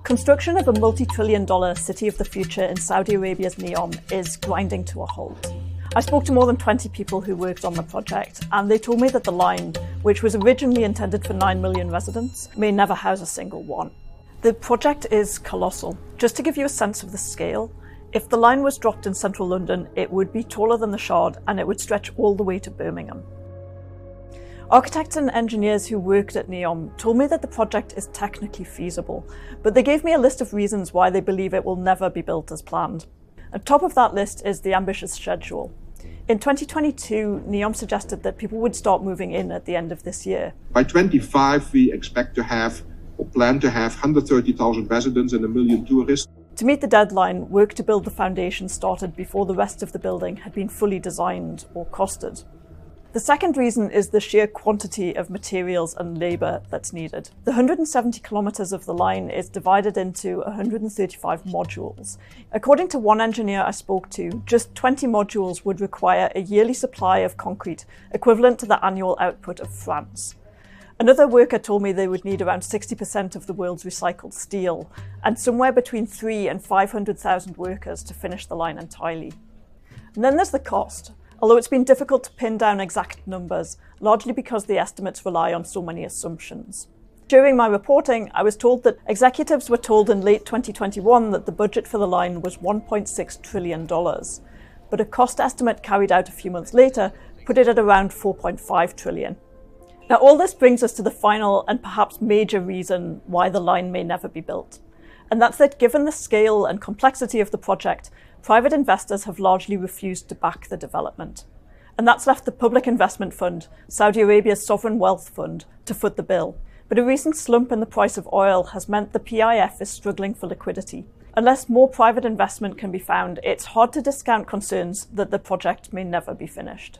Construction of a multi-trillion-dollar city of the future in Saudi Arabia's Neom is grinding to a halt. I spoke to more than 20 people who worked on the project, and they told me that the line, which was originally intended for 9 million residents, may never house a single one. The project is colossal. Just to give you a sense of the scale, if the line was dropped in central London, it would be taller than the Shard and it would stretch all the way to Birmingham. Architects and engineers who worked at Neom told me that the project is technically feasible, but they gave me a list of reasons why they believe it will never be built as planned. At top of that list is the ambitious schedule. In 2022, Neom suggested that people would start moving in at the end of this year. By 2025, we expect to have, or plan to have, 130,000 residents and 1 million tourists. To meet the deadline, work to build the foundation started before the rest of the building had been fully designed or costed. The second reason is the sheer quantity of materials and labour that's needed. The 170 kilometres of the line is divided into 135 modules. According to one engineer I spoke to, just 20 modules would require a yearly supply of concrete equivalent to the annual output of France. Another worker told me they would need around 60% of the world's recycled steel, and somewhere between 300,000 and 500,000 workers to finish the line entirely. And then there's the cost. Although it's been difficult to pin down exact numbers, largely because the estimates rely on so many assumptions. During my reporting, I was told that executives were told in late 2021 that the budget for the line was $1.6 trillion, but a cost estimate carried out a few months later put it at around $4.5 trillion. Now, all this brings us to the final and perhaps major reason why the line may never be built. And that's that given the scale and complexity of the project, private investors have largely refused to back the development. And that's left the Public Investment Fund, Saudi Arabia's sovereign wealth fund, to foot the bill. But a recent slump in the price of oil has meant the PIF is struggling for liquidity. Unless more private investment can be found, it's hard to discount concerns that the project may never be finished.